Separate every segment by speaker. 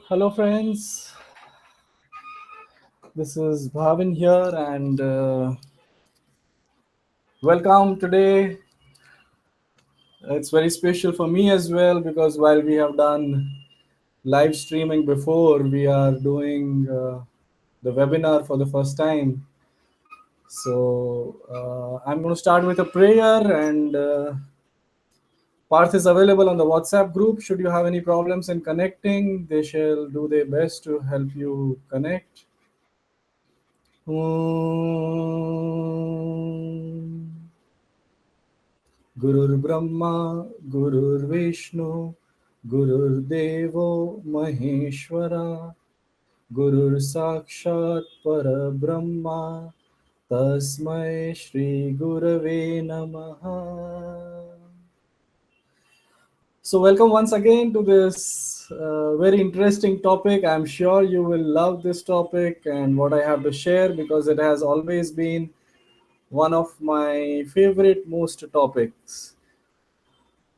Speaker 1: Hello, friends. This is Bhavin here, and welcome today. It's very special for me as well because while we have done live streaming before, we are doing the webinar for the first time. So I'm going to start with a prayer, and Parth is available on the WhatsApp group. Should you have any problems in connecting, they shall do their best to help you connect. Om. Gurur Brahma, Gurur Vishnu, Gurur Devo Maheshwara, Gurur Sakshat Parabrahma, Tasmai Shri Gurave Namaha. So, welcome once again to this very interesting topic. I'm sure you will love this topic and what I have to share because it has always been one of my favorite most topics.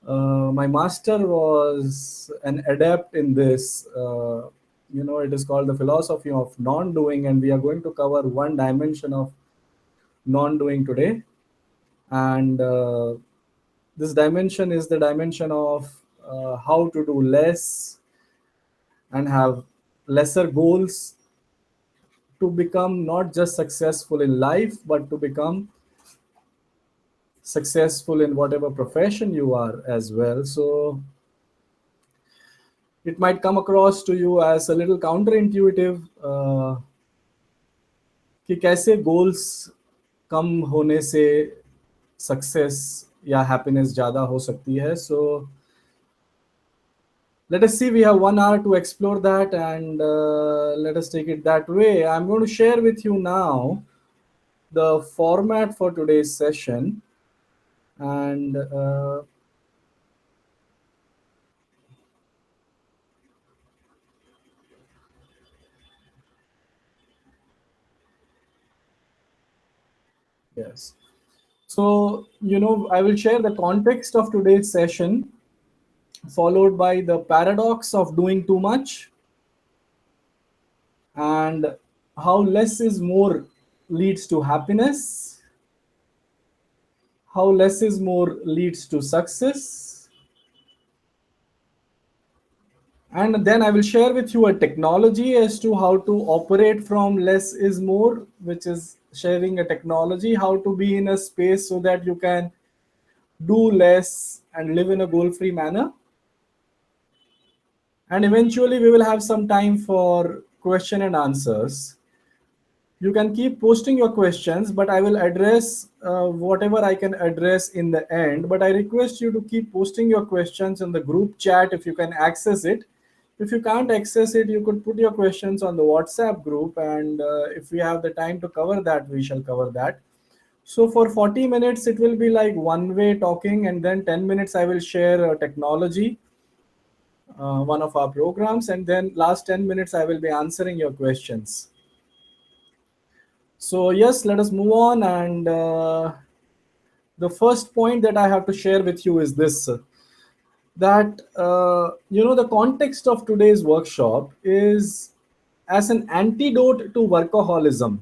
Speaker 1: My master was an adept in this. It is called the philosophy of non-doing, and we are going to cover one dimension of non-doing today. And this dimension is the dimension of how to do less and have lesser goals to become not just successful in life, but to become successful in whatever profession you are as well. So it might come across to you as a little counterintuitive कि कैसे goals कम होने से success या happiness ज़्यादा हो सकती है. So let us see, we have 1 hour to explore that, and let us take it that way. I'm going to share with you now the format for today's session, and yes. So, I will share the context of today's session, followed by the paradox of doing too much, and how less is more leads to happiness, how less is more leads to success, and then I will share with you a technology as to how to operate from less is more, which is sharing a technology, how to be in a space so that you can do less and live in a goal free manner. And eventually, we will have some time for question and answers. You can keep posting your questions, but I will address whatever I can address in the end. But I request you to keep posting your questions in the group chat if you can access it. If you can't access it, you could put your questions on the WhatsApp group, and if we have the time to cover that, we shall cover that. So for 40 minutes, it will be like one-way talking, and then 10 minutes I will share technology, one of our programs, and then last 10 minutes I will be answering your questions. So yes, let us move on, and the first point that I have to share with you is this, that the context of today's workshop is as an antidote to workaholism.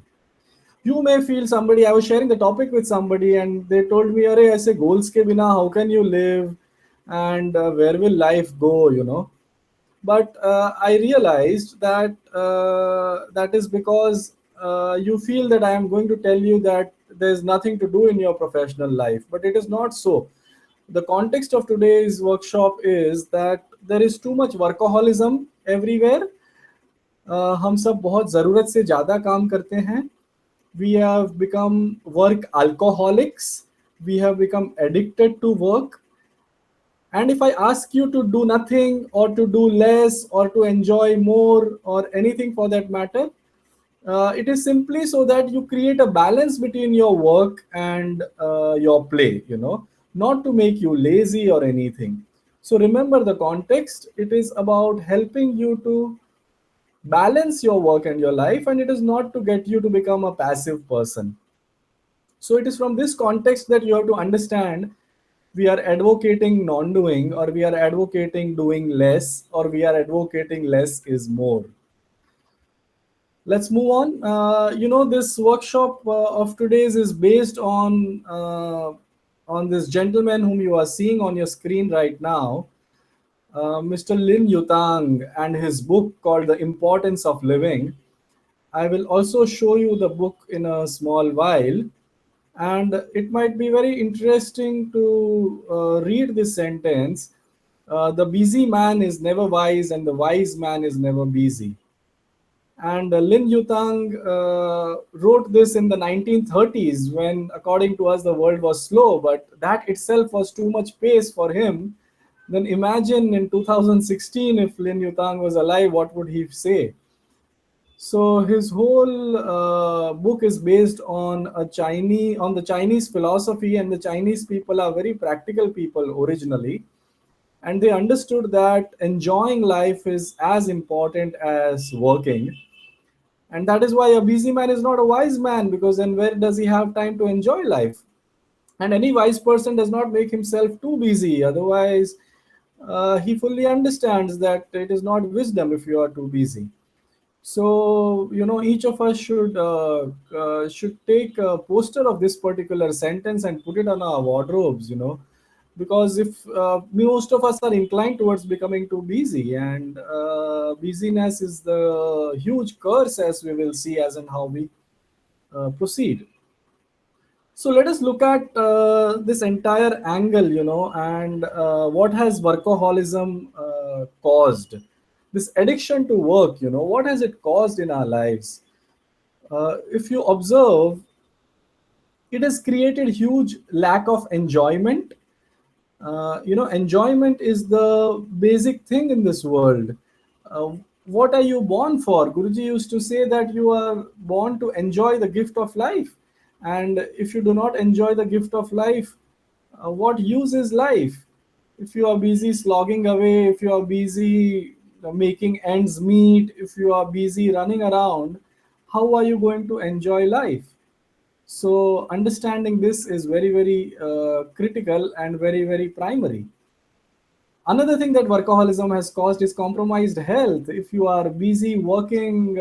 Speaker 1: You may feel, somebody, I was sharing the topic with somebody and they told me, "Arey, aise goals ke bina how can you live, and where will life go?" But I realized that that is because you feel that I am going to tell you that there's nothing to do in your professional life, but it is not so. The context of today's workshop is that there is too much workaholism everywhere. हम सब बहुत ज़रूरत से ज़्यादा काम करते हैं. We have become work alcoholics. We have become addicted to work. And if I ask you to do nothing or to do less or to enjoy more or anything for that matter, it is simply so that you create a balance between your work and your play, not to make you lazy or anything. So remember the context. It is about helping you to balance your work and your life, and it is not to get you to become a passive person. So it is from this context that you have to understand we are advocating non-doing, or we are advocating doing less, or we are advocating less is more. Let's move on. This workshop of today's is based on this gentleman whom you are seeing on your screen right now, Mr. Lin Yutang, and his book called The Importance of Living. I will also show you the book in a small while, and it might be very interesting to read this sentence. The busy man is never wise, and the wise man is never busy. And Lin Yutang wrote this in the 1930s when, according to us, the world was slow, but that itself was too much pace for him. Then imagine in 2016, if Lin Yutang was alive, what would he say? So his whole book is based on the Chinese philosophy, and the Chinese people are very practical people originally, and they understood that enjoying life is as important as working. And that is why a busy man is not a wise man, because then where does he have time to enjoy life? And any wise person does not make himself too busy. Otherwise, he fully understands that it is not wisdom if you are too busy. So, each of us should take a poster of this particular sentence and put it on our wardrobes, because if most of us are inclined towards becoming too busy, and busyness is the huge curse, as we will see as in how we proceed. So let us look at this entire angle, and what has workaholism caused? This addiction to work, what has it caused in our lives? If you observe, it has created huge lack of enjoyment. Enjoyment is the basic thing in this world. What are you born for? Guruji used to say that you are born to enjoy the gift of life. And if you do not enjoy the gift of life, what use is life? If you are busy slogging away, if you are busy making ends meet, if you are busy running around, how are you going to enjoy life? So understanding this is very, very critical and very, very primary. Another thing that workaholism has caused is compromised health. If you are busy working,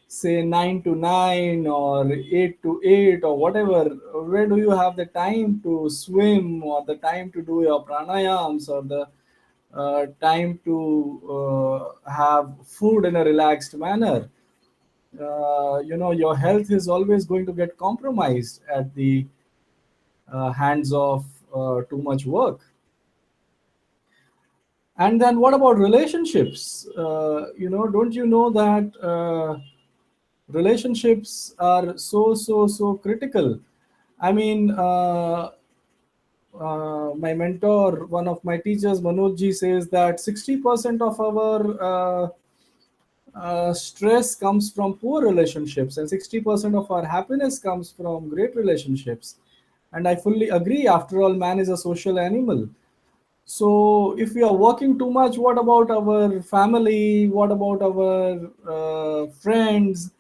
Speaker 1: say 9 to 9 or 8 to 8 or whatever, where do you have the time to swim, or the time to do your pranayams, or the time to have food in a relaxed manner? Your health is always going to get compromised at the hands of too much work. And then what about relationships? Don't you know that relationships are so critical? I mean, my mentor, one of my teachers, Manoj ji, says that 60% of our stress comes from poor relationships, and 60% of our happiness comes from great relationships. And I fully agree. After all, man is a social animal. So if we are working too much, what about our family? What about our friends?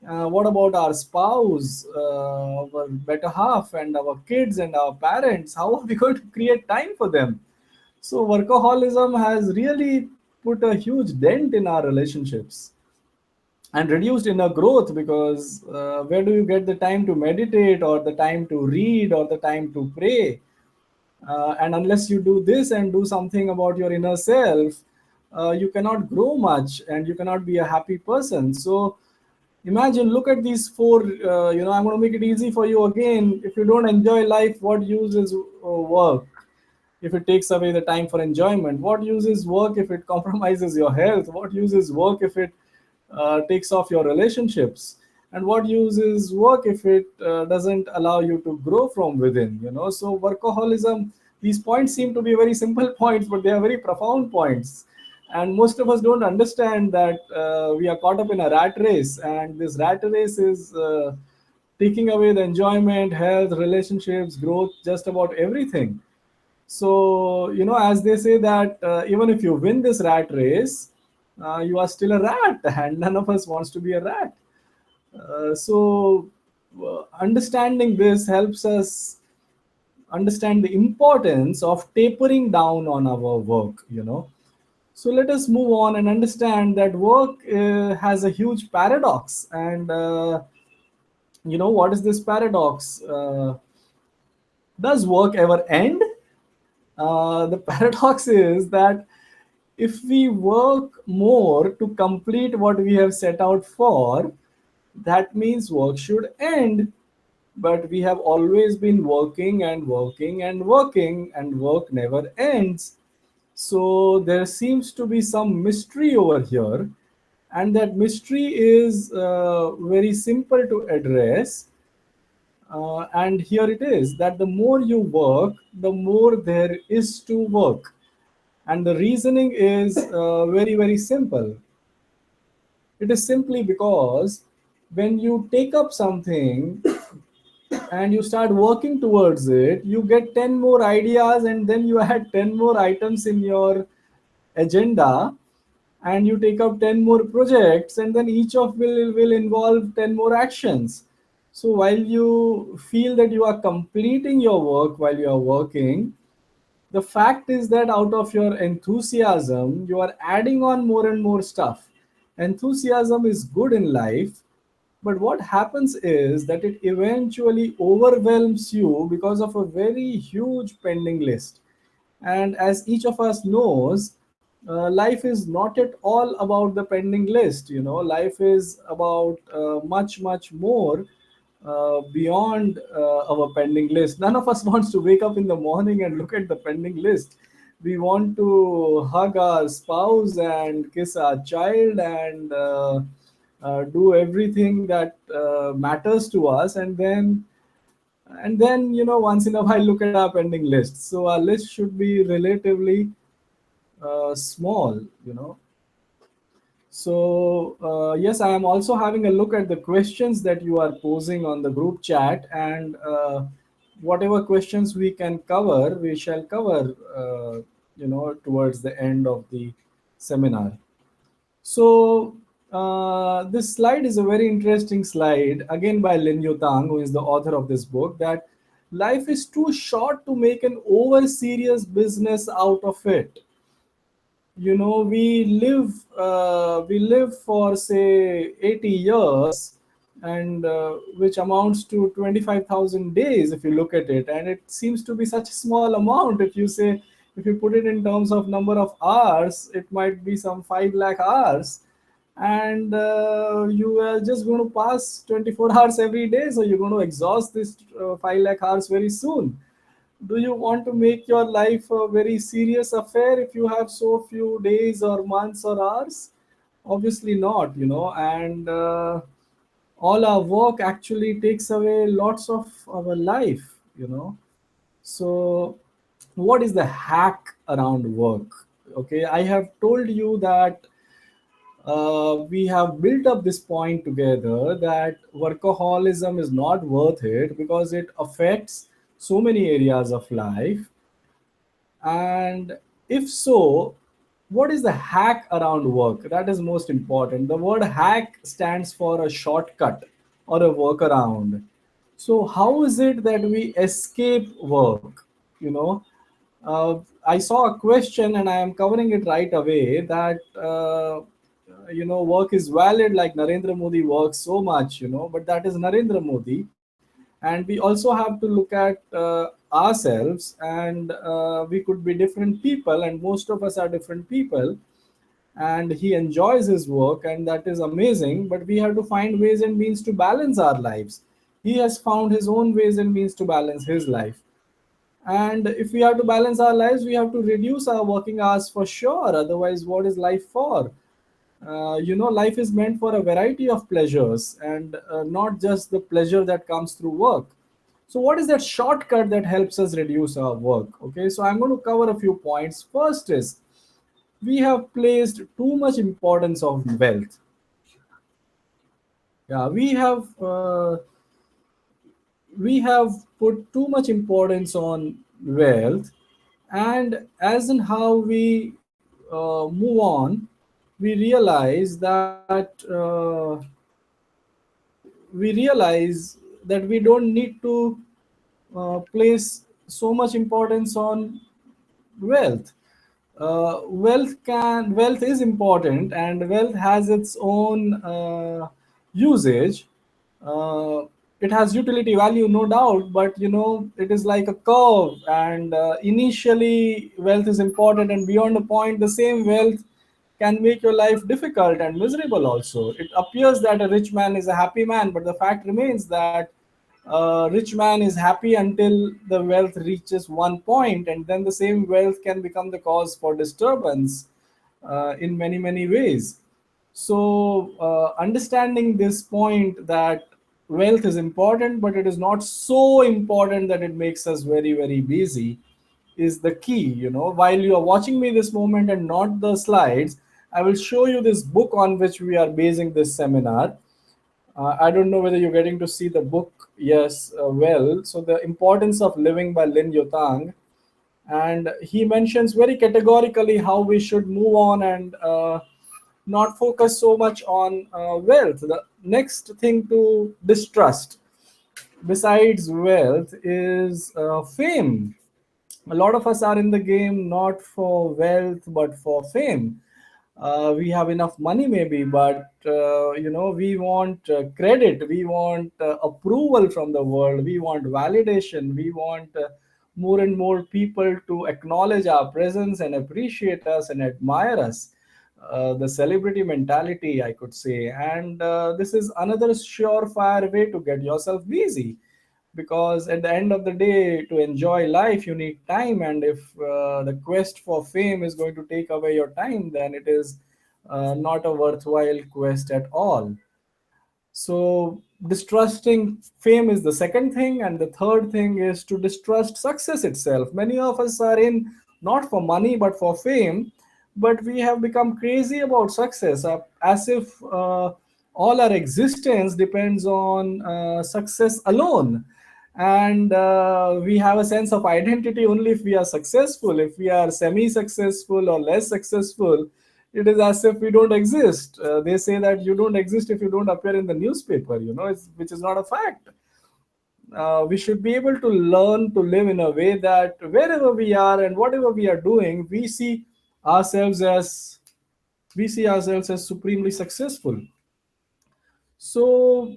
Speaker 1: What about our spouse, our better half, and our kids and our parents? How are we going to create time for them? So workaholism has really put a huge dent in our relationships and reduced inner growth, because where do you get the time to meditate, or the time to read, or the time to pray? And unless you do this and do something about your inner self, you cannot grow much, and you cannot be a happy person. So imagine, look at these four. I'm going to make it easy for you again. If you don't enjoy life, what use is work? If it takes away the time for enjoyment, what use is work if it compromises your health? What use is work if it takes off your relationships? And what use is work if it doesn't allow you to grow from within? So workaholism, these points seem to be very simple points, but they are very profound points. And most of us don't understand that we are caught up in a rat race, and this rat race is taking away the enjoyment, health, relationships, growth, just about everything. So, as they say that even if you win this rat race, you are still a rat, and none of us wants to be a rat. So, understanding this helps us understand the importance of tapering down on our work, So let us move on and understand that work has a huge paradox. And what is this paradox? Does work ever end? The paradox is that if we work more to complete what we have set out for, that means work should end. But we have always been working and working and working, and work never ends. So there seems to be some mystery over here, and that mystery is very simple to address. And here it is that the more you work, the more there is to work. And the reasoning is very, very simple. It is simply because when you take up something and you start working towards it, you get 10 more ideas, and then you add 10 more items in your agenda, and you take up 10 more projects, and then each of will involve 10 more actions. So while you feel that you are completing your work while you are working, the fact is that out of your enthusiasm, you are adding on more and more stuff. Enthusiasm is good in life, but what happens is that it eventually overwhelms you because of a very huge pending list. And as each of us knows, life is not at all about the pending list. Life is about much, much more beyond our pending list. None of us wants to wake up in the morning and look at the pending list. We want to hug our spouse and kiss our child and do everything that matters to us, and then once in a while look at our pending list. So our list should be relatively small. So, yes, I am also having a look at the questions that you are posing on the group chat, and whatever questions we can cover, we shall cover, towards the end of the seminar. So, this slide is a very interesting slide, again by Lin Yutang, who is the author of this book, that life is too short to make an over serious business out of it. We live for say 80 years, and which amounts to 25,000 days if you look at it, and it seems to be such a small amount. If you put it in terms of number of hours, it might be some 5 lakh hours, and you are just going to pass 24 hours every day, so you're going to exhaust this 5 lakh hours very soon. Do you want to make your life a very serious affair if you have so few days or months or hours? Obviously not, and all our work actually takes away lots of our life. So, what is the hack around work? Okay, I have told you that we have built up this point together that workaholism is not worth it because it affects so many areas of life. And if so, what is the hack around work? That is most important. The word hack stands for a shortcut or a workaround. So, how is it that we escape work? You know, I saw a question and I am covering it right away that, work is valid, like Narendra Modi works so much, but that is Narendra Modi. And we also have to look at ourselves, and we could be different people, and most of us are different people, and he enjoys his work, and that is amazing, but we have to find ways and means to balance our lives. He has found his own ways and means to balance his life, and if we have to balance our lives, we have to reduce our working hours for sure. Otherwise, what is life for? Life is meant for a variety of pleasures, and not just the pleasure that comes through work. So, what is that shortcut that helps us reduce our work? Okay, so I'm going to cover a few points. First is we have placed too much importance on wealth. Yeah, we have put too much importance on wealth, and as in how we move on, we realize that we don't need to place so much importance on wealth. Wealth is important, and wealth has its own usage. uh, it has utility value, no doubt, but it is like a curve, and initially wealth is important, and beyond a point the same wealth can make your life difficult and miserable also. It appears that a rich man is a happy man, but the fact remains that a rich man is happy until the wealth reaches one point, and then the same wealth can become the cause for disturbance in many, many ways. So, understanding this point that wealth is important, but it is not so important that it makes us very, very busy, is the key. While you are watching me this moment and not the slides, I will show you this book on which we are basing this seminar. I don't know whether you're getting to see the book. Yes, well. So, The Importance of Living by Lin Yotang. And he mentions very categorically how we should move on and not focus so much on wealth. The next thing to distrust, besides wealth, is fame. A lot of us are in the game not for wealth but for fame. We have enough money maybe, but we want credit, we want approval from the world, we want validation, we want more and more people to acknowledge our presence and appreciate us and admire us. The celebrity mentality, I could say, and this is another surefire way to get yourself busy, because at the end of the day, to enjoy life you need time, and if the quest for fame is going to take away your time, then it is not a worthwhile quest at all. So, distrusting fame is the second thing, and the third thing is to distrust success itself. Many of us are in not for money but for fame, but we have become crazy about success, as if all our existence depends on success alone. And we have a sense of identity only if we are successful. If we are semi successful or less successful, it is as if we don't exist. They say that you don't exist if you don't appear in the newspaper, which is not a fact. We should be able to learn to live in a way that wherever we are and whatever we are doing, ourselves as we see ourselves as supremely successful. So,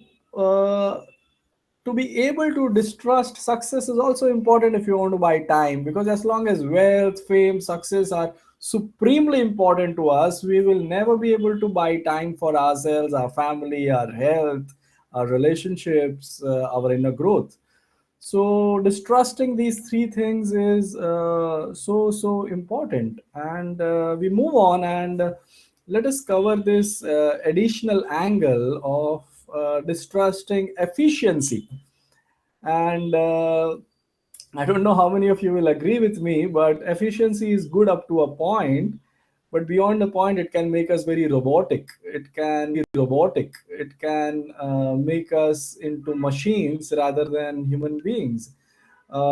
Speaker 1: to be able to distrust success is also important if you want to buy time, because as long as wealth, fame, success are supremely important to us, we will never be able to buy time for ourselves, our family, our health, our relationships, our inner growth. So distrusting these three things is so important, and we move on, and let us cover this additional angle of distrusting efficiency. And I don't know how many of you will agree with me, but efficiency is good up to a point, but beyond a point, it can make us very robotic. It can make us into machines rather than human beings.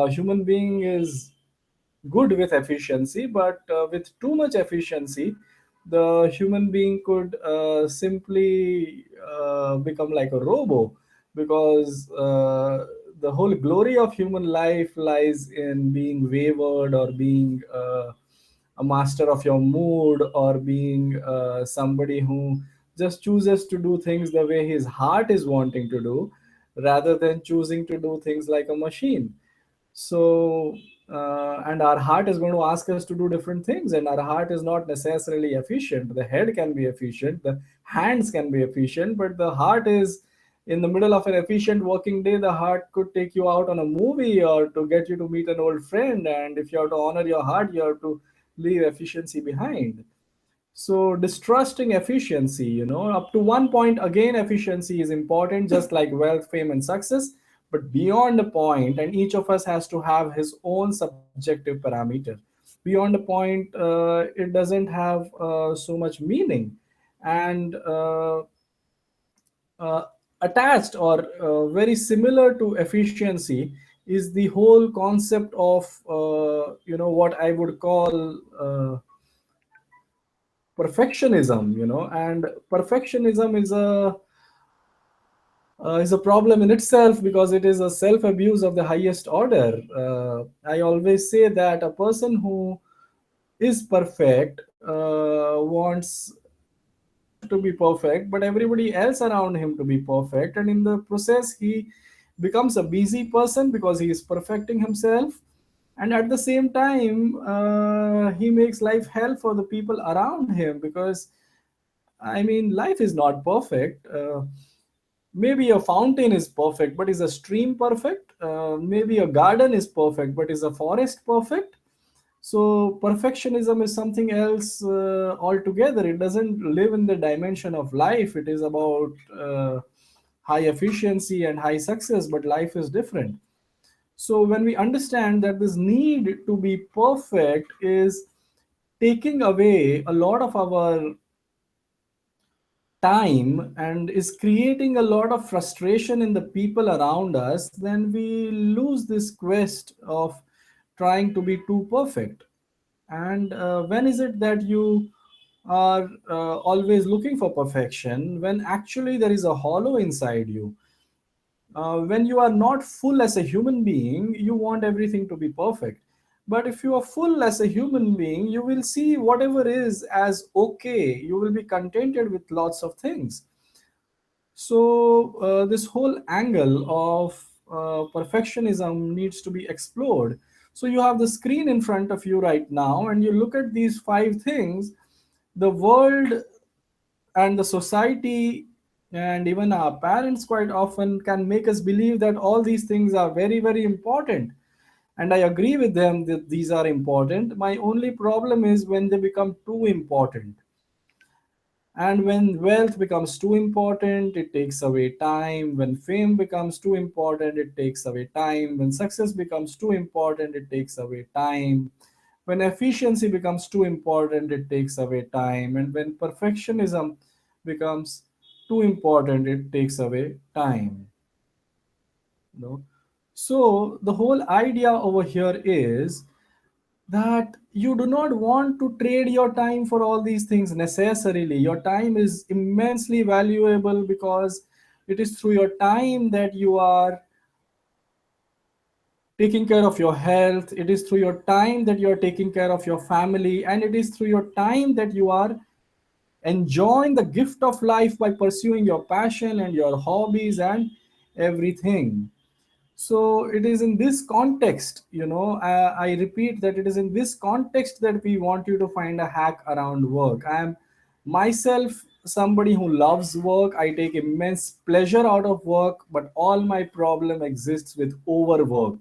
Speaker 1: Human being is good with efficiency, but with too much efficiency, the human being could simply become like a robo, because the whole glory of human life lies in being wayward, or being a master of your mood, or being somebody who just chooses to do things the way his heart is wanting to do, rather than choosing to do things like a machine. So, and our heart is going to ask us to do different things, and our heart is not necessarily efficient. The head can be efficient, the hands can be efficient, but the heart is in the middle of an efficient working day. The heart could take you out on a movie, or to get you to meet an old friend. And if you have to honor your heart, you have to leave efficiency behind. So distrusting efficiency, up to one point, again, efficiency is important, just like wealth, fame, and success. But beyond a point, and each of us has to have his own subjective parameter. Beyond a point, it doesn't have so much meaning. And uh, attached, or very similar to efficiency, is the whole concept of what I would call perfectionism. And perfectionism is a is a problem in itself, because it is a self abuse of the highest order. I always say that a person who is perfect wants to be perfect, but everybody else around him to be perfect. And in the process, he becomes a busy person because he is perfecting himself. And at the same time, he makes life hell for the people around him, because I mean, life is not perfect. Maybe a fountain is perfect, but is a stream perfect? Maybe a garden is perfect, but is a forest perfect? So perfectionism is something else altogether. It doesn't live in the dimension of life. It is about high efficiency and high success, but life is different. So when we understand that this need to be perfect is taking away a lot of our time and is creating a lot of frustration in the people around us, then we lose this quest of trying to be too perfect. And when is it that you are always looking for perfection, when actually there is a hollow inside you? When you are not full as a human being, you want everything to be perfect. But if you are full as a human being, you will see whatever is as okay. You will be contented with lots of things. So, this whole angle of perfectionism needs to be explored. So, you have the screen in front of you right now, and you look at these five things. The world and the society and even our parents quite often can make us believe that all these things are very, very important. And I agree with them that these are important. My only problem is when they become too important. And when wealth becomes too important, it takes away time. When fame becomes too important, it takes away time. When success becomes too important, it takes away time. When efficiency becomes too important, it takes away time. And when perfectionism becomes too important, it takes away time. No? So the whole idea over here is that you do not want to trade your time for all these things necessarily. Your time is immensely valuable, because it is through your time that you are taking care of your health. It is through your time that you are taking care of your family. And it is through your time that you are enjoying the gift of life by pursuing your passion and your hobbies and everything. So it is in this context, I repeat that it is in this context that we want you to find a hack around work. I am myself somebody who loves work. I take immense pleasure out of work, but all my problem exists with overwork.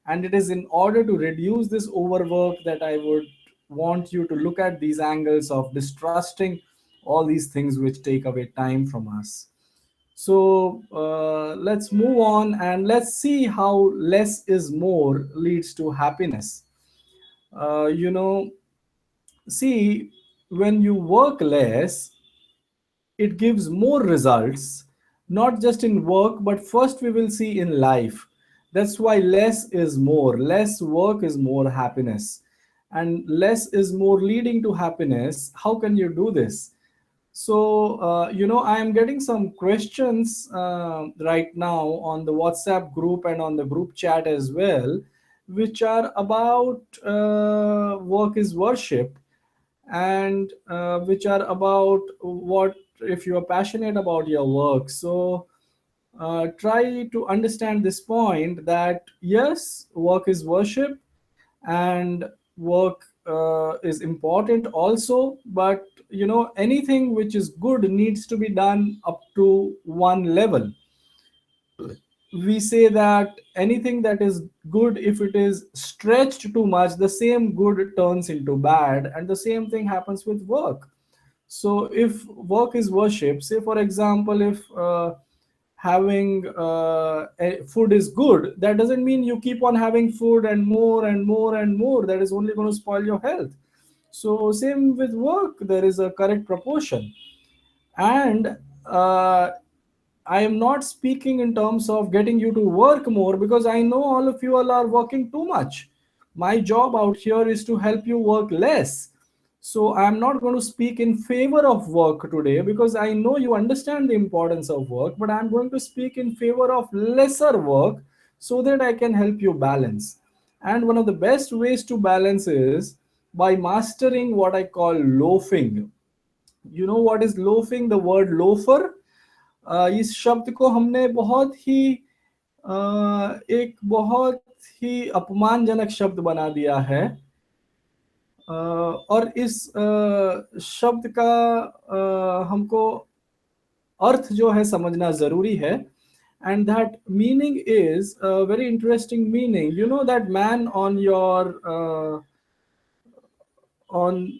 Speaker 1: And it is in order to reduce this overwork that I would want you to look at these angles of distrusting all these things which take away time from us. So let's move on and let's see how less is more leads to happiness. Uh, you know, See, when you work less, it gives more results, not just in work, but first we will see in life. That's why less is more. Less work is more happiness. And less is more leading to happiness. How can you do this? So, I am getting some questions right now on the WhatsApp group and on the group chat as well, which are about work is worship, and which are about what if you are passionate about your work. So, try to understand this point that yes, work is worship, and work is important also, but anything which is good needs to be done up to one level. We say that anything that is good, if it is stretched too much, the same good turns into bad, and the same thing happens with work. So if work is worship, say for example, if having food is good, that doesn't mean you keep on having food and more and more and more. That is only going to spoil your health. So same with work, there is a correct proportion. And I am not speaking in terms of getting you to work more, because I know all of you all are working too much. My job out here is to help you work less. So I'm not going to speak in favor of work today, because I know you understand the importance of work, but I'm going to speak in favor of lesser work, so that I can help you balance. And one of the best ways to balance is by mastering what I call loafing. You know what is loafing? The word loafer, इस शब्द को हमने बहुत ही एक बहुत ही अपमानजनक शब्द बना दिया है। और इस शब्द का हमको अर्थ जो है समझना ज़रूरी है। And that meaning is a very interesting meaning. You know that man on your on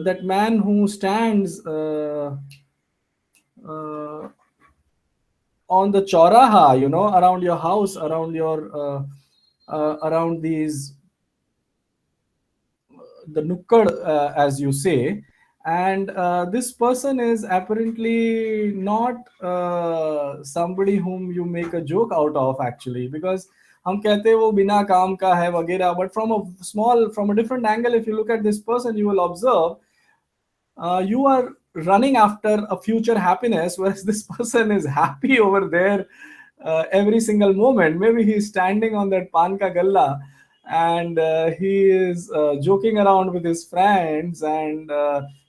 Speaker 1: that man who stands uh, on the choraha, you know, around your house, around your around these the nukkad, as you say. And this person is apparently not somebody whom you make a joke out of, actually, because हम कहते हैं वो बिना काम का है वगैरह, but from a different angle, if you look at this person, you will observe you are running after a future happiness, whereas this person is happy over there every single moment. Maybe he's standing on that pan ka galla, and he is joking around with his friends, and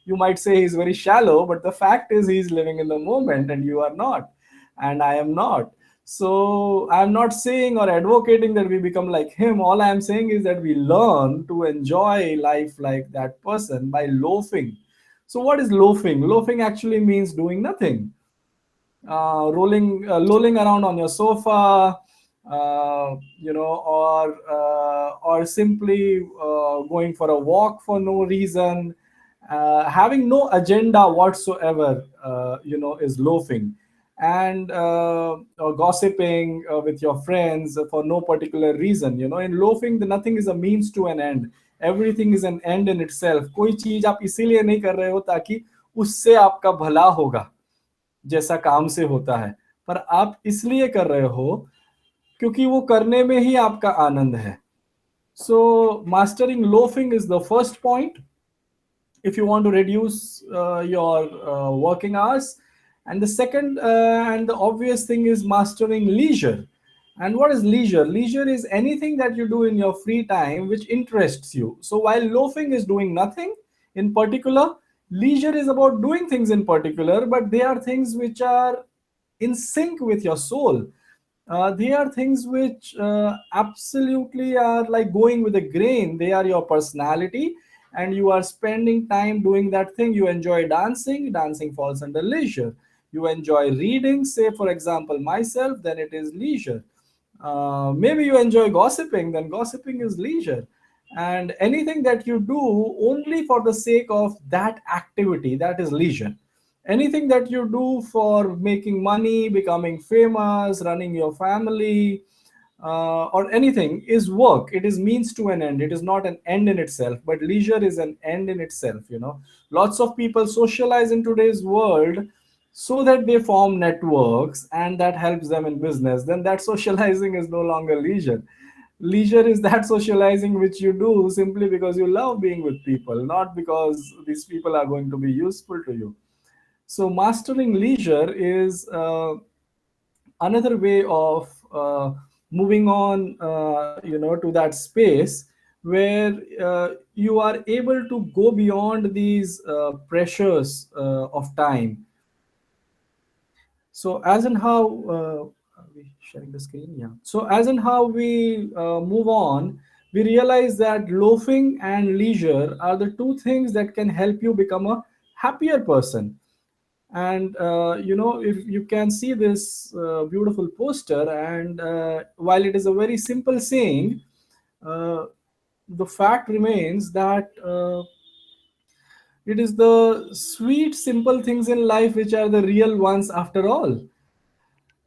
Speaker 1: you might say he's very shallow, but the fact is he's living in the moment, and you are not, and I am not. So I'm not saying or advocating that we become like him. All I'm saying is that we learn to enjoy life like that person by loafing. So what is loafing? Loafing actually means doing nothing, lolling around on your sofa, or simply going for a walk for no reason, having no agenda whatsoever, is loafing. And or gossiping with your friends for no particular reason. In loafing, the nothing is a means to an end. Everything is an end in itself. कोई चीज आप इसीलिए नहीं कर रहे हो ताकि उससे आपका भला होगा, जैसा काम से होता है, पर आप इसलिए कर रहे हो क्योंकि वो करने में ही आपका आनंद है. So mastering loafing is the first point if you want to reduce your working hours. And the second and the obvious thing is mastering leisure. And what is leisure? Leisure is anything that you do in your free time which interests you. So while loafing is doing nothing in particular, leisure is about doing things in particular, but they are things which are in sync with your soul. They are things which absolutely are like going with the grain. They are your personality, and you are spending time doing that thing. You enjoy dancing, dancing falls under leisure. You enjoy reading, say, for example, myself, then it is leisure. Maybe you enjoy gossiping, then gossiping is leisure. And anything that you do only for the sake of that activity, that is leisure. Anything that you do for making money, becoming famous, running your family, or anything is work. It is means to an end. It is not an end in itself, but leisure is an end in itself. Lots of people socialize in today's world so that they form networks, and that helps them in business. Then that socializing is no longer leisure. Leisure is that socializing which you do simply because you love being with people, not because these people are going to be useful to you. So mastering leisure is another way of moving on, to that space where you are able to go beyond these pressures of time. So as in how are we sharing the screen? Yeah. So as in how we move on, we realize that loafing and leisure are the two things that can help you become a happier person. And if you can see this beautiful poster, and while it is a very simple saying, uh, the fact remains that it is the sweet simple things in life which are the real ones after all.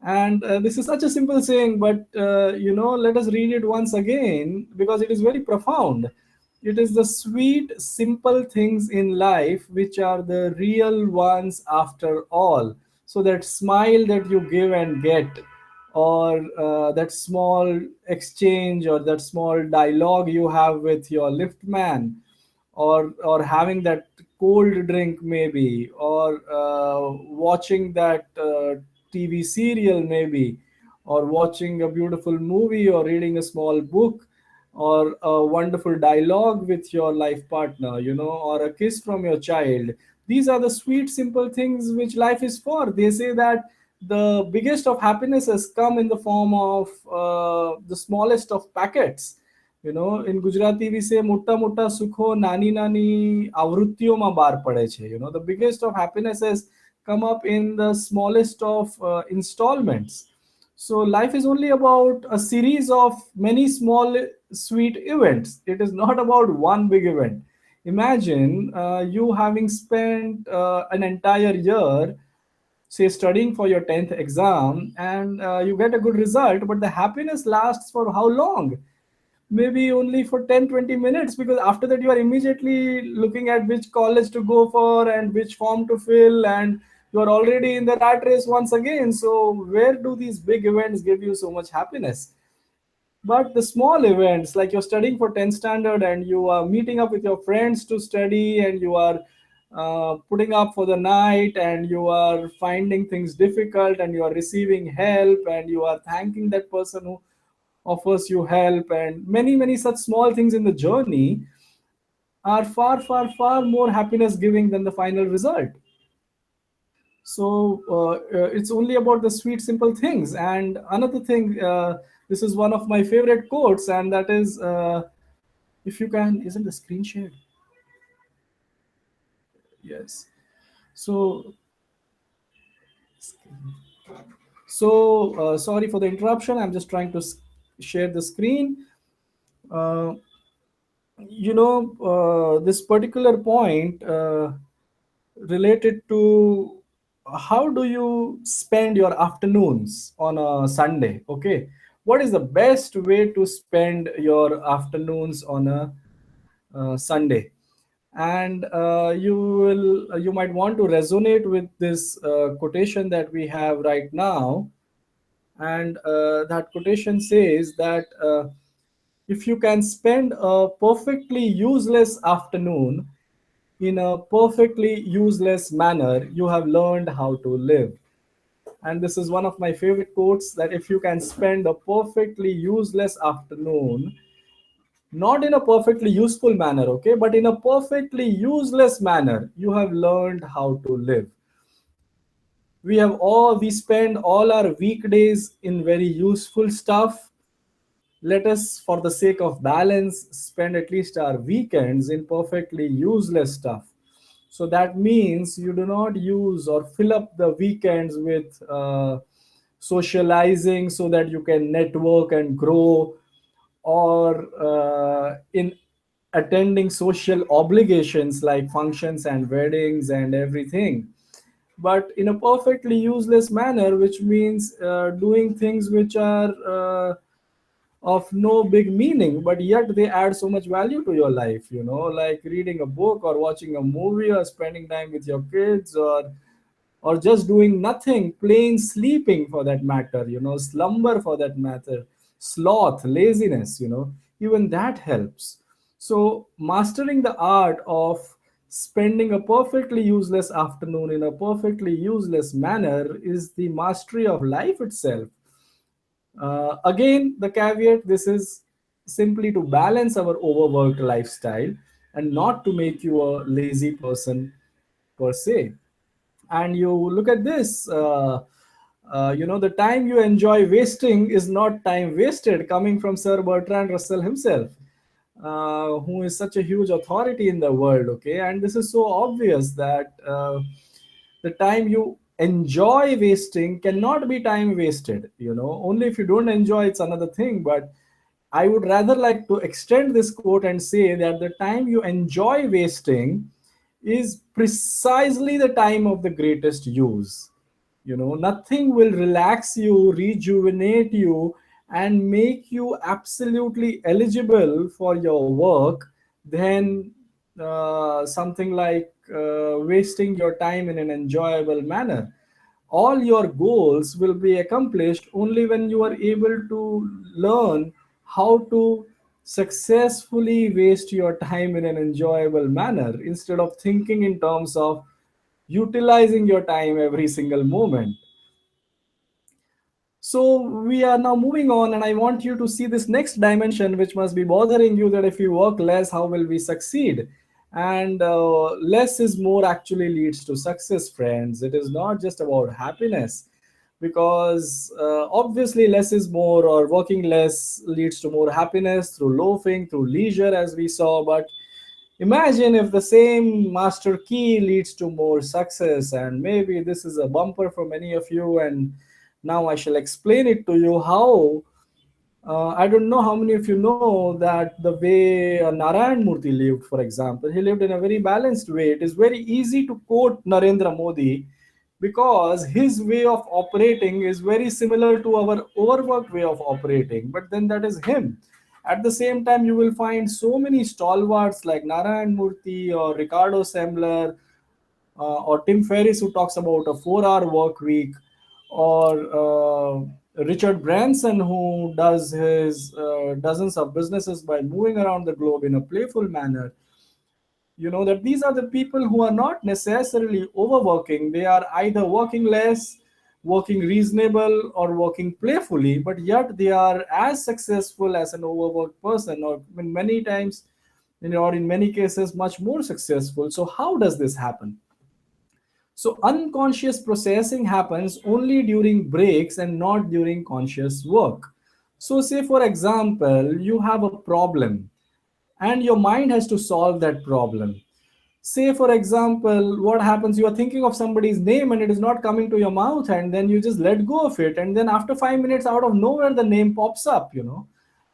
Speaker 1: And this is such a simple saying, but let us read it once again because it is very profound. It is the sweet, simple things in life which are the real ones after all. So that smile that you give and get, or that small exchange, or that small dialogue you have with your lift man, or having that cold drink maybe, or watching that TV serial maybe, or watching a beautiful movie, or reading a small book, or a wonderful dialogue with your life partner, or a kiss from your child. These are the sweet, simple things which life is for. They say that the biggest of happiness has come in the form of the smallest of packets. In Gujarati we say મોટા મોટા સુખો નાની નાની આવૃત્તિઓમાં બાર પડે છે. The biggest of happiness has come up in the smallest of installments. So life is only about a series of many small sweet events. It is not about one big event. Imagine you having spent an entire year, say, studying for your 10th exam, and you get a good result, but the happiness lasts for how long? Maybe only for 10-20 minutes, because after that you are immediately looking at which college to go for and which form to fill, and you are already in the rat race once again. So where do these big events give you so much happiness? But the small events, like you're studying for 10th standard and you are meeting up with your friends to study, and you are putting up for the night, and you are finding things difficult, and you are receiving help, and you are thanking that person who offers you help, and many, many such small things in the journey are far, far, far more happiness giving than the final result. So it's only about the sweet, simple things. And another thing, this is one of my favorite quotes, and that is, if you can, isn't the screen shared? Yes. So, sorry for the interruption. I'm just trying to share the screen. Uh, this particular point related to how do you spend your afternoons on a Sunday. Okay, what is the best way to spend your afternoons on a Sunday? And you might want to resonate with this quotation that we have right now. And that quotation says that if you can spend a perfectly useless afternoon in a perfectly useless manner, you have learned how to live. And this is one of my favorite quotes, that if you can spend a perfectly useless afternoon, not in a perfectly useful manner, okay, but in a perfectly useless manner, you have learned how to live. We spend all our weekdays in very useful stuff. Let us, for the sake of balance, spend at least our weekends in perfectly useless stuff. So that means you do not use or fill up the weekends with socializing so that you can network and grow, or in attending social obligations like functions and weddings and everything, but in a perfectly useless manner, which means doing things which are of no big meaning, but yet they add so much value to your life, like reading a book, or watching a movie, or spending time with your kids, or just doing nothing, plain sleeping for that matter, slumber for that matter, sloth, laziness, even that helps. So mastering the art of spending a perfectly useless afternoon in a perfectly useless manner is the mastery of life itself. Again, the caveat, this is simply to balance our overworked lifestyle and not to make you a lazy person per se. And you look at this, the time you enjoy wasting is not time wasted, coming from Sir Bertrand Russell himself, who is such a huge authority in the world. Okay, and this is so obvious that the time you enjoy wasting cannot be time wasted. Only if you don't enjoy, it's another thing. But I would rather like to extend this quote and say that the time you enjoy wasting is precisely the time of the greatest use. Nothing will relax you, rejuvenate you, and make you absolutely eligible for your work than something like wasting your time in an enjoyable manner. All your goals will be accomplished only when you are able to learn how to successfully waste your time in an enjoyable manner instead of thinking in terms of utilizing your time every single moment. So we are now moving on, and I want you to see this next dimension, which must be bothering you, that if you work less, how will we succeed? And less is more actually leads to success, friends. It is not just about happiness, because obviously less is more, or working less leads to more happiness through loafing, through leisure, as we saw. But imagine if the same master key leads to more success, and maybe this is a bumper for many of you. And now I shall explain it to you how. I don't know how many of you know that the way Narayan Murthy lived, for example, he lived in a very balanced way. It is very easy to quote Narendra Modi because his way of operating is very similar to our overworked way of operating. But then that is him. At the same time, you will find so many stalwarts like Narayan Murthy or Ricardo Semler or Tim Ferriss, who talks about a 4 hour work week, or Richard Branson, who does his dozens of businesses by moving around the globe in a playful manner. You know that these are the people who are not necessarily overworking. They are either working less, working reasonable, or working playfully, but yet they are as successful as an overworked person, or in many times, or in many cases, much more successful. So, how does this happen? So unconscious processing happens only during breaks and not during conscious work. So say for example, you have a problem and your mind has to solve that problem. Say for example, what happens, you are thinking of somebody's name and it is not coming to your mouth, and then you just let go of it, and then after 5 minutes, out of nowhere, the name pops up.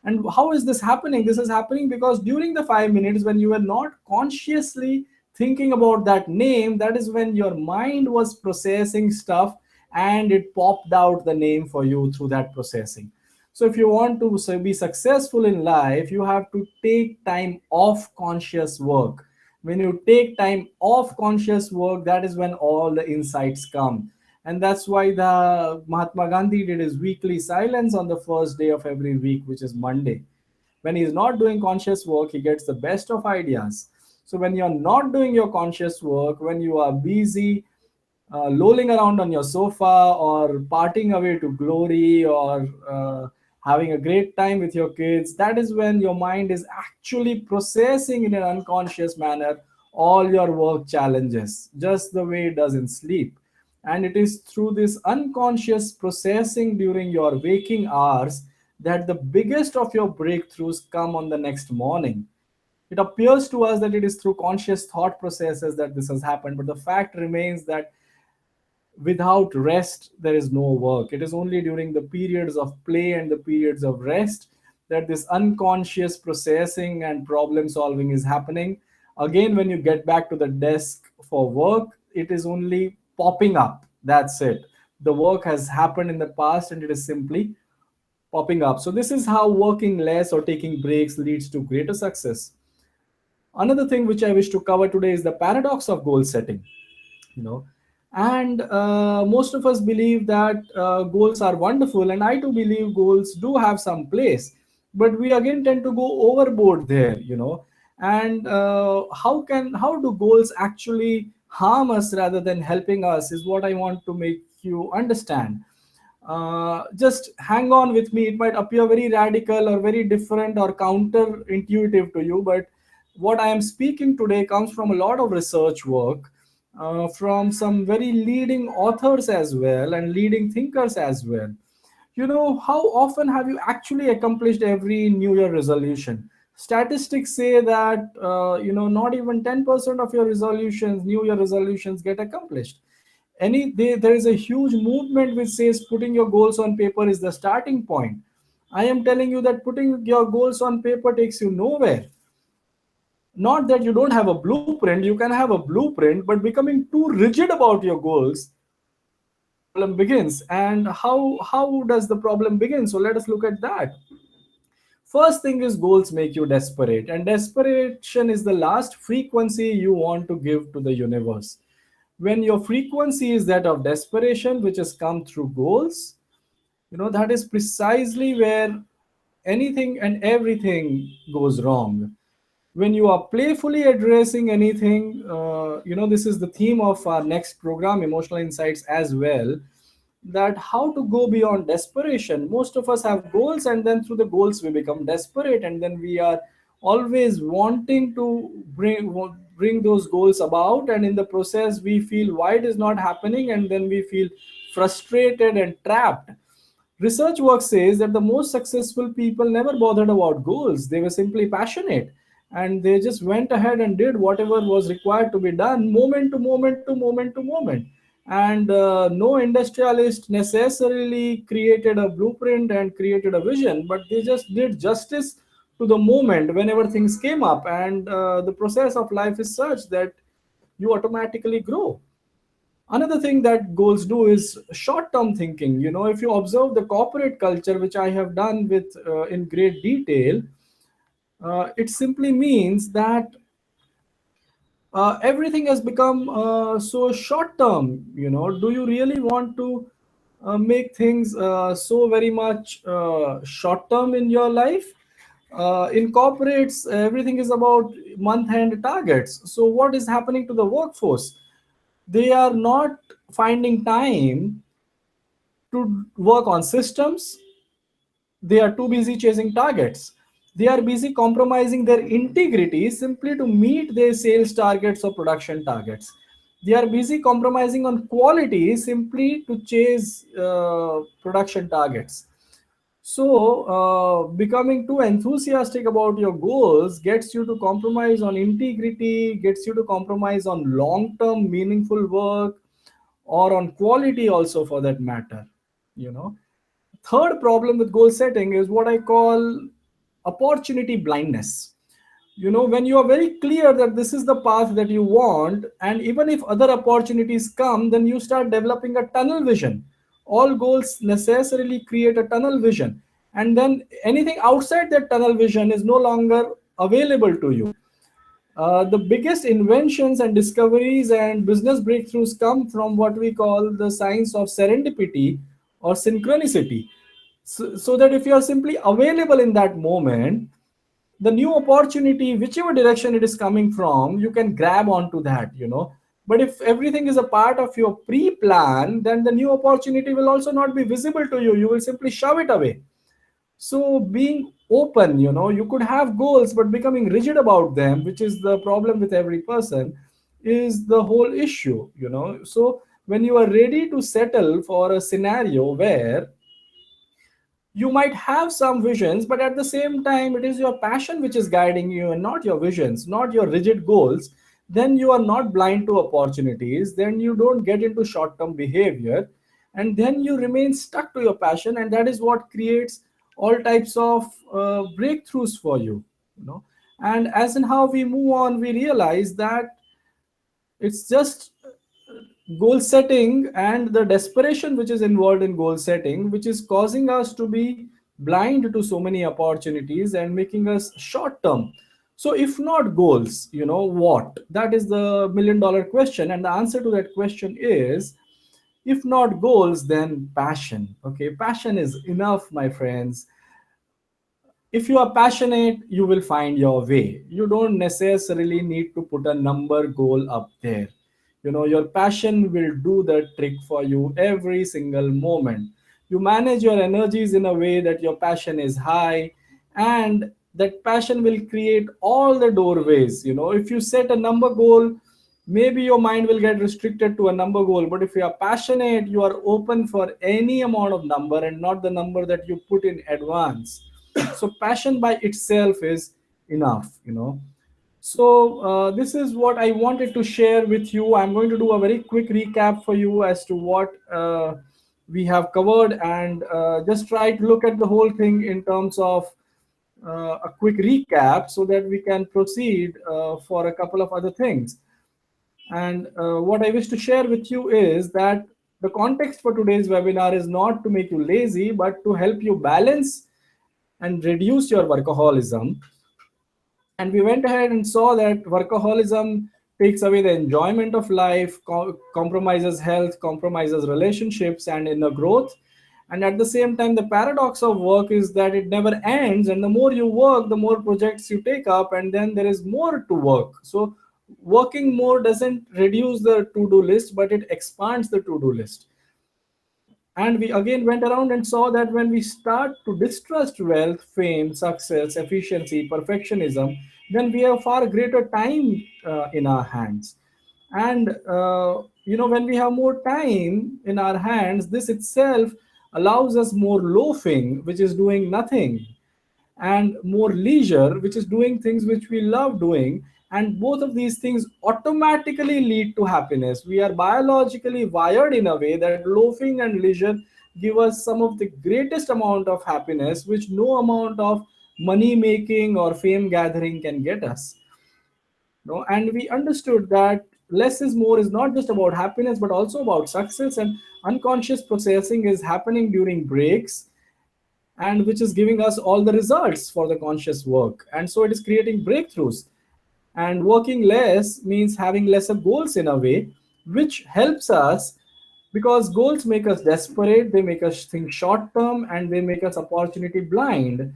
Speaker 1: And how is this happening? This is happening because during the 5 minutes when you were not consciously thinking about that name, that is when your mind was processing stuff, and it popped out the name for you through that processing. So if you want to be successful in life, you have to take time off conscious work. When you take time off conscious work, that is when all the insights come. And that's why the Mahatma Gandhi did his weekly silence on the first day of every week, which is Monday. When he's not doing conscious work, he gets the best of ideas. So when you're not doing your conscious work, when you are busy lolling around on your sofa, or parting away to glory, or having a great time with your kids, that is when your mind is actually processing in an unconscious manner all your work challenges, just the way it does in sleep. And it is through this unconscious processing during your waking hours that the biggest of your breakthroughs come on the next morning. It appears to us that it is through conscious thought processes that this has happened, but the fact remains that without rest there is no work. It is only during the periods of play and the periods of rest that this unconscious processing and problem solving is happening. Again, when you get back to the desk for work, it is only popping up. That's it. The work has happened in the past and it is simply popping up. So this is how working less or taking breaks leads to greater success. Another thing which I wish to cover today is the paradox of goal setting. you know and most of us believe that goals are wonderful, and I too believe goals do have some place, but we again tend to go overboard there. And how do goals actually harm us rather than helping us is what I want to make you understand. Just hang on with me. It might appear very radical or very different or counterintuitive to you, but what I am speaking today comes from a lot of research work, from some very leading authors as well and leading thinkers as well. How often have you actually accomplished every New Year resolution? Statistics say that not even 10% of your resolutions, New Year resolutions, get accomplished. There is a huge movement which says putting your goals on paper is the starting point. I am telling you that putting your goals on paper takes you nowhere. Not that you don't have a blueprint, you can have a blueprint, but becoming too rigid about your goals, problem begins. And how does the problem begin? So let us look at that. First thing is, goals make you desperate, and desperation is the last frequency you want to give to the universe. When your frequency is that of desperation, which has come through goals, that is precisely where anything and everything goes wrong. When you are playfully addressing anything, this is the theme of our next program, Emotional Insights, as well, that how to go beyond desperation. Most of us have goals, and then through the goals we become desperate, and then we are always wanting to bring those goals about, and in the process we feel why it is not happening, and then we feel frustrated and trapped. Research work says that the most successful people never bothered about goals. They were simply passionate, and they just went ahead and did whatever was required to be done, moment to moment to moment to moment. And no industrialist necessarily created a blueprint and created a vision, but they just did justice to the moment whenever things came up. And the process of life is such that you automatically grow. Another thing that goals do is short term thinking. If you observe the corporate culture, which I have done with in great detail, it simply means that everything has become so short term. Do you really want to make things so very much short term in your life? In corporates, everything is about month end targets. So what is happening to the workforce? They are not finding time to work on systems. They are too busy chasing targets. They are busy compromising their integrity simply to meet their sales targets or production targets. They are busy compromising on quality simply to chase production targets. So, becoming too enthusiastic about your goals gets you to compromise on integrity, gets you to compromise on long term meaningful work, or on quality, also for that matter. You know, third problem with goal setting is what I call opportunity blindness. When you are very clear that this is the path that you want, and even if other opportunities come, then you start developing a tunnel vision. All goals necessarily create a tunnel vision, and then anything outside that tunnel vision is no longer available to you. The biggest inventions and discoveries and business breakthroughs come from what we call the science of serendipity or synchronicity. So that if you are simply available in that moment, the new opportunity, whichever direction it is coming from, you can grab onto that. But if everything is a part of your pre-plan, then the new opportunity will also not be visible to you. You will simply shove it away. So being open, you could have goals, but becoming rigid about them, which is the problem with every person, is the whole issue. So when you are ready to settle for a scenario where you might have some visions, but at the same time it is your passion which is guiding you and not your visions, not your rigid goals, then you are not blind to opportunities, then you don't get into short term behavior, and then you remain stuck to your passion, and that is what creates all types of breakthroughs for you. And as in how we move on, we realize that it's just goal setting and the desperation which is involved in goal setting, which is causing us to be blind to so many opportunities and making us short term. So if not goals, what? That is the $1 million question, and the answer to that question is, if not goals, then passion. Okay, passion is enough, my friends. If you are passionate, you will find your way. You don't necessarily need to put a number goal up there. Your passion will do the trick for you every single moment. You manage your energies in a way that your passion is high, and that passion will create all the doorways. If you set a number goal, maybe your mind will get restricted to a number goal, but if you are passionate, you are open for any amount of number and not the number that you put in advance. So passion by itself is enough. So this is what I wanted to share with you. I'm going to do a very quick recap for you as to what we have covered, and just try to look at the whole thing in terms of a quick recap so that we can proceed for a couple of other things. And what I wish to share with you is that the context for today's webinar is not to make you lazy, but to help you balance and reduce your workaholism. And we went ahead and saw that workaholism takes away the enjoyment of life, compromises health, compromises relationships and inner growth. And at the same time, the paradox of work is that it never ends, and the more you work, the more projects you take up, and then there is more to work. So working more doesn't reduce the to-do list, but it expands the to-do list. And we again went around and saw that when we start to distrust wealth, fame, success, efficiency, perfectionism, then we have far greater time in our hands. And when we have more time in our hands, this itself allows us more loafing, which is doing nothing, and more leisure, which is doing things which we love doing. And both of these things automatically lead to happiness. We are biologically wired in a way that loafing and leisure give us some of the greatest amount of happiness, which no amount of money making or fame gathering can get us. And we understood that less is more is not just about happiness but also about success, and unconscious processing is happening during breaks, and which is giving us all the results for the conscious work. And so it is creating breakthroughs. And working less means having lesser goals in a way, which helps us, because goals make us desperate, they make us think short term, and they make us opportunity blind.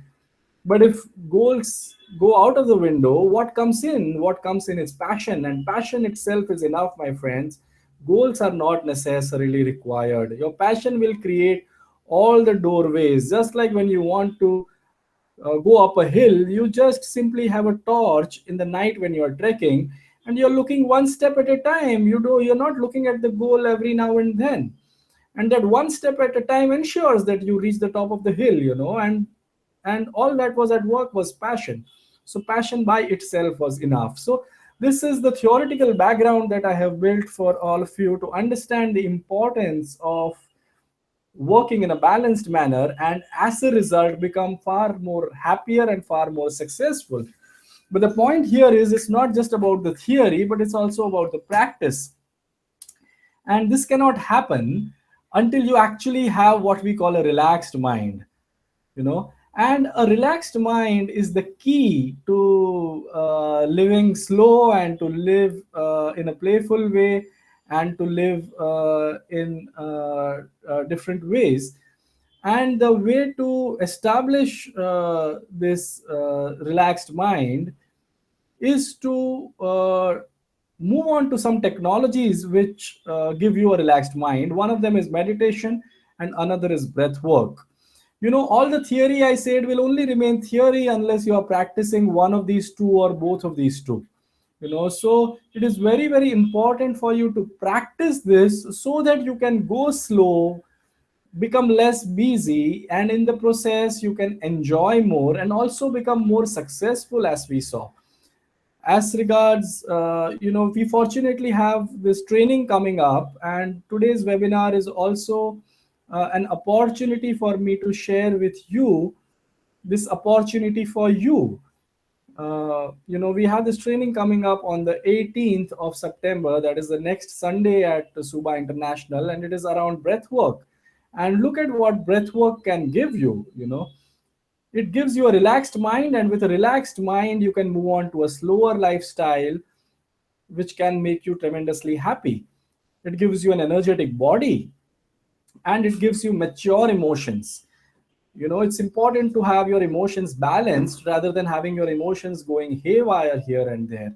Speaker 1: But if goals go out of the window, what comes in? What comes in is passion, and passion itself is enough, my friends. Goals are not necessarily required. Your passion will create all the doorways. Just like when you want to go up a hill, you just simply have a torch in the night when you are trekking, and you're looking one step at a time. You're not looking at the goal every now and then. And that one step at a time ensures that you reach the top of the hill, and all that was at work was passion. So passion by itself was enough. So this is the theoretical background that I have built for all of you to understand the importance of working in a balanced manner, and as a result become far more happier and far more successful. But the point here is, it's not just about the theory, but it's also about the practice. And this cannot happen until you actually have what we call a relaxed mind. And a relaxed mind is the key to living slow, and to live in a playful way, and to live in different ways. And the way to establish this relaxed mind is to move on to some technologies which give you a relaxed mind. One of them is meditation, and another is breath work. All the theory I said will only remain theory unless you are practicing one of these two or both of these two. So it is very, very important for you to practice this so that you can go slow, become less busy, and in the process you can enjoy more and also become more successful, as we saw. As regards, we fortunately have this training coming up, and today's webinar is also an opportunity for me to share with you this opportunity for you. We have this training coming up on the 18th of September, that is the next Sunday at Suba International, and it is around breath work. And look at what breath work can give you. It gives you a relaxed mind, and with a relaxed mind you can move on to a slower lifestyle, which can make you tremendously happy. It gives you an energetic body, and it gives you mature emotions. It's important to have your emotions balanced rather than having your emotions going haywire here and there.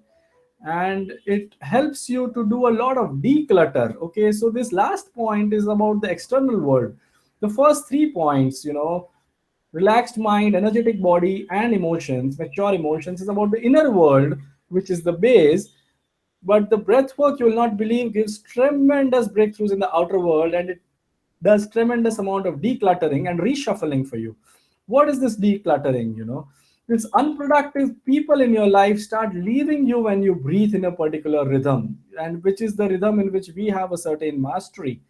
Speaker 1: And it helps you to do a lot of declutter. Okay, so this last point is about the external world. The first 3 points, relaxed mind, energetic body, and emotions, mature emotions, is about the inner world, which is the base. But the breath work, you will not believe, gives tremendous breakthroughs in the outer world, and it does tremendous amount of decluttering and reshuffling for you. What is this decluttering? This unproductive people in your life start leaving you when you breathe in a particular rhythm, and which is the rhythm in which we have a certain mastery.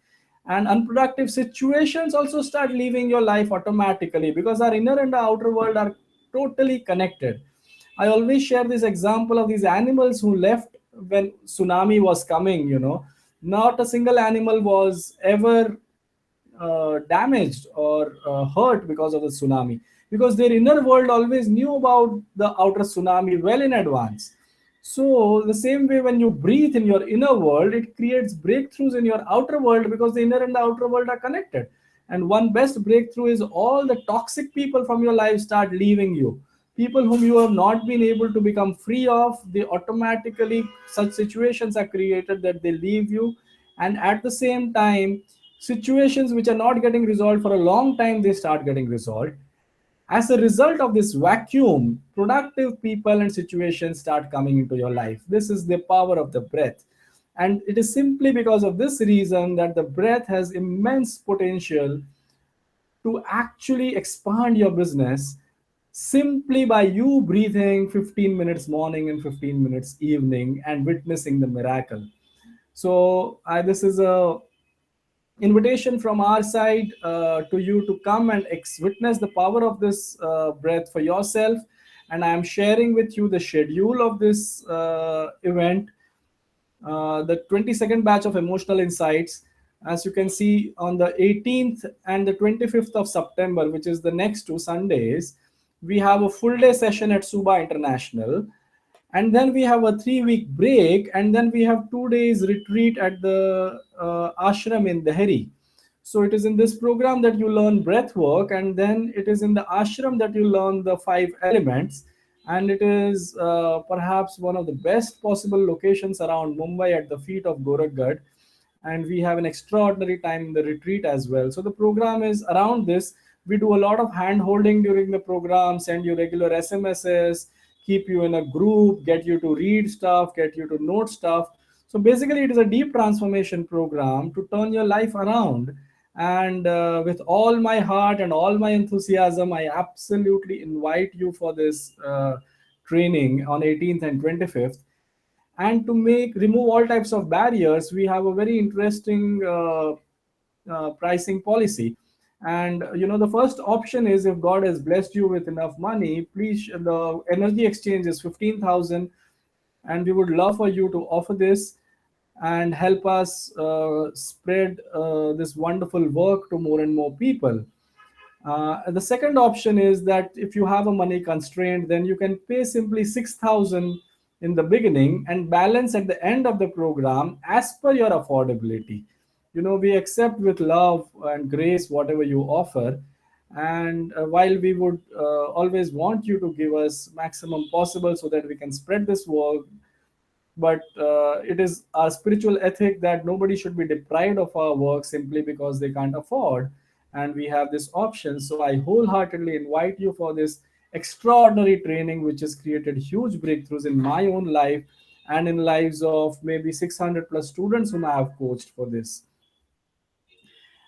Speaker 1: And unproductive situations also start leaving your life automatically, because our inner and the outer world are totally connected. I always share this example of these animals who left when tsunami was coming. Not a single animal was ever damaged or hurt because of the tsunami, because their inner world always knew about the outer tsunami well in advance. So the same way, when you breathe in your inner world, it creates breakthroughs in your outer world, because the inner and the outer world are connected. And one best breakthrough is all the toxic people from your life start leaving you. People whom you have not been able to become free of, they automatically, such situations are created that they leave you. And at the same time, situations which are not getting resolved for a long time, they start getting resolved. As a result of this vacuum, productive people and situations start coming into your life. This is the power of the breath. And it is simply because of this reason that the breath has immense potential to actually expand your business simply by you breathing 15 minutes morning and 15 minutes evening and witnessing the miracle. So, this is a invitation from our side to you to come and witness the power of this breath for yourself. And I am sharing with you the schedule of this event, the 22nd batch of emotional insights. As you can see, on the 18th and the 25th of September, which is the next 2 Sundays, we have a full day session at Suba International, and then we have a 3 week break, and then we have 2 days retreat at the ashram in Dehri. So it is in this program that you learn breath work, and then it is in the ashram that you learn the 5 elements. And it is perhaps one of the best possible locations around Mumbai at the feet of Gorakhgad. And we have an extraordinary time in the retreat as well. So the program is around this. We do a lot of hand holding during the program, send you regular SMSs, keep you in a group, get you to read stuff, get you to note stuff. So basically, it is a deep transformation program to turn your life around. And with all my heart and all my enthusiasm, I absolutely invite you for this training on 18th and 25th. And to make remove all types of barriers, we have a very interesting pricing policy. And the first option is, if God has blessed you with enough money, please, the energy exchange is 15,000, and we would love for you to offer this and help us spread this wonderful work to more and more people. The second option is that if you have a money constraint, then you can pay simply 6,000 in the beginning and balance at the end of the program as per your affordability. We accept with love and grace whatever you offer. And while we would always want you to give us maximum possible so that we can spread this work, but it is our spiritual ethic that nobody should be deprived of our work simply because they can't afford. And we have this option. So I wholeheartedly invite you for this extraordinary training, which has created huge breakthroughs in my own life and in lives of maybe 600 plus students whom I have coached for this.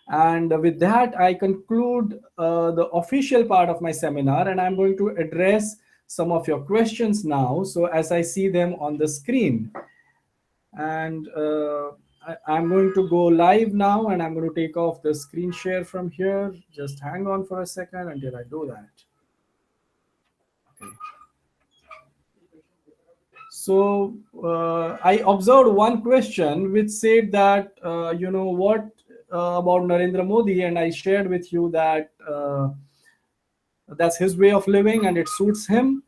Speaker 1: And with that, I conclude the official part of my seminar, and I'm going to address some of your questions now. So, as I see them on the screen, and I'm going to go live now, and I'm going to take off the screen share from here. Just hang on for a second until I do that. Okay. So I observed one question which said that, what about Narendra Modi, and I shared with you that that's his way of living and it suits him.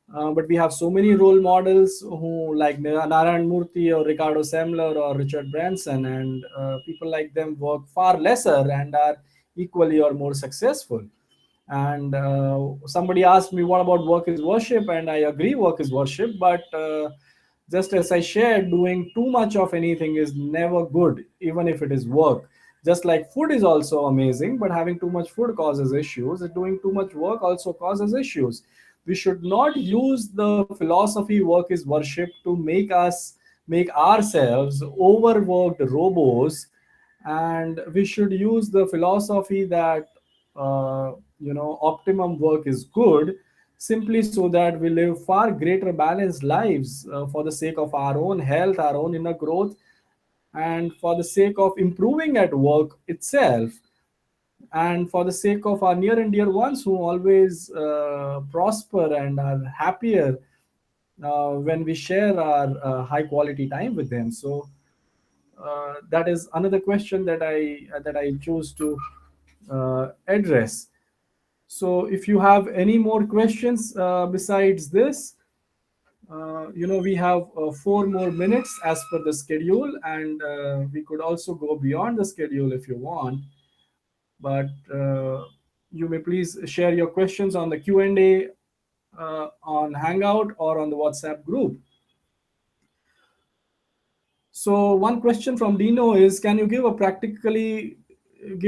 Speaker 1: But we have so many role models who, like Narayan Murthy or Ricardo Semler or Richard Branson, and people like them work far lesser and are equally or more successful. And somebody asked me, what about work is worship? And I agree, work is worship. But just as I shared, doing too much of anything is never good, even if it is work. Just like food is also amazing, but having too much food causes issues. Doing too much work also causes issues. We should not use the philosophy work is worship to make ourselves overworked robos. And we should use the philosophy that optimum work is good, simply so that we live far greater balanced lives for the sake of our own health, our own inner growth, and for the sake of improving at work itself, and for the sake of our near and dear ones who always prosper and are happier when we share our high quality time with them. So that is another question that I choose to address. So if you have any more questions besides this, we have 4 more minutes as per the schedule, and we could also go beyond the schedule if you want. but you may please share your questions on the Q&A on Hangout or on the WhatsApp group. So one question from Dino is, can you give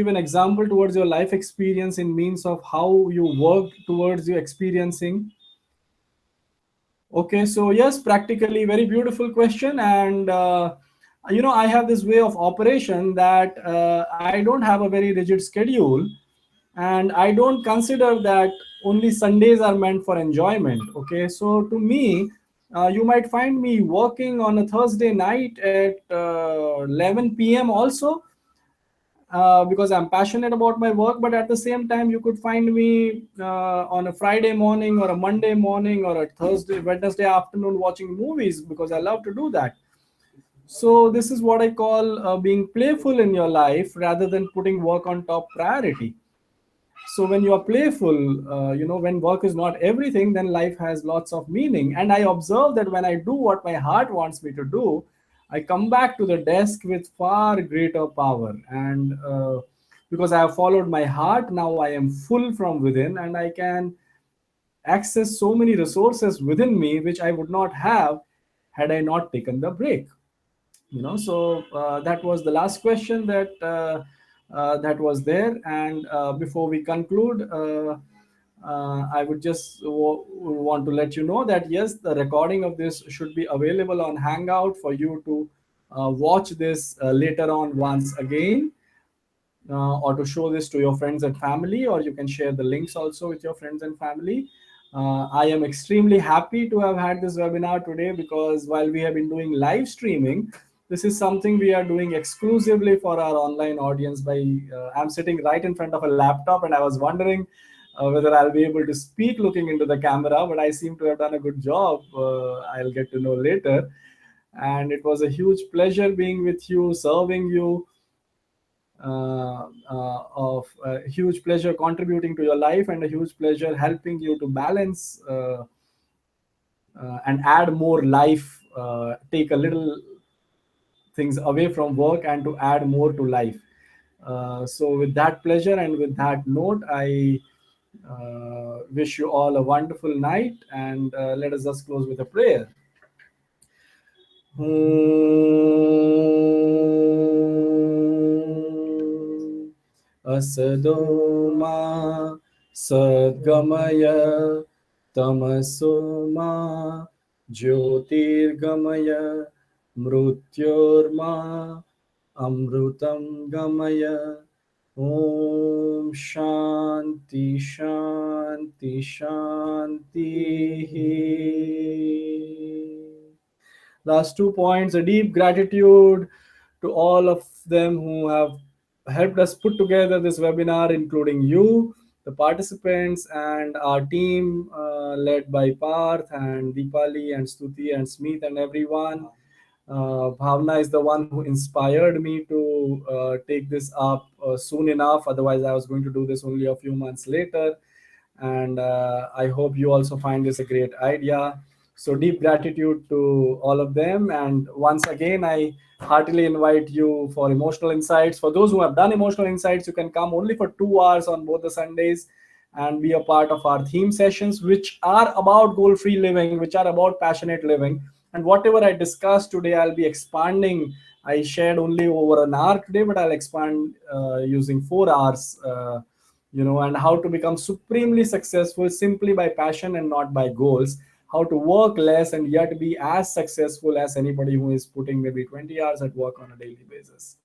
Speaker 1: an example towards your life experience in means of how you worked towards your experiencing? Okay, so yes, practically, very beautiful question. And I have this way of operation that I don't have a very rigid schedule, and I don't consider that only Sundays are meant for enjoyment. Okay, so to me, you might find me working on a Thursday night at 11 p.m. also, because I'm passionate about my work. But at the same time, you could find me on a Friday morning or a Monday morning or a Wednesday afternoon watching movies, because I love to do that. So this is what I call being playful in your life rather than putting work on top priority. So when you are playful, when work is not everything, then life has lots of meaning. And I observe that when I do what my heart wants me to do, I come back to the desk with far greater power. And because I have followed my heart, now I am full from within, and I can access so many resources within me which I would not have had I not taken the break. So that was the last question that was there. And before we conclude, I would just want to let you know that yes, the recording of this should be available on Hangout for you to watch this later on once again, or to show this to your friends and family, or you can share the links also with your friends and family. I am extremely happy to have had this webinar today, because while we have been doing live streaming, this is something we are doing exclusively for our online audience. I'm sitting right in front of a laptop, and I was wondering whether I'll be able to speak looking into the camera, but I seem to have done a good job. I'll get to know later. And it was a huge pleasure being with you, serving you, of a huge pleasure contributing to your life, and a huge pleasure helping you to balance and add more life, take a little things away from work and to add more to life. So with that pleasure and with that note, I wish you all a wonderful night, and let us just close with a prayer. Asado ma sadgamaya tamaso ma jyotirgamaya mrutyorma amrutam gamaya. Om Shanti Shanti Shanti. Last 2 points: a deep gratitude to all of them who have helped us put together this webinar, including you, the participants, and our team led by Parth and Deepali and Stuti and Smith and everyone. Bhavna is the one who inspired me to take this up soon enough. Otherwise, I was going to do this only a few months later. And I hope you also find this a great idea. So deep gratitude to all of them. And once again, I heartily invite you for emotional insights. For those who have done emotional insights, you can come only for 2 hours on both the Sundays and be a part of our theme sessions, which are about goal-free living, which are about passionate living. And whatever I discussed today, I'll be expanding. I shared only over an hour today, but I'll expand using 4 hours. And how to become supremely successful simply by passion and not by goals. How to work less and yet be as successful as anybody who is putting maybe 20 hours at work on a daily basis.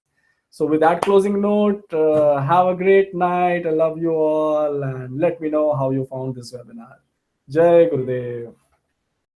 Speaker 1: So with that closing note, have a great night. I love you all, and let me know how you found this webinar. Jai Gurudev.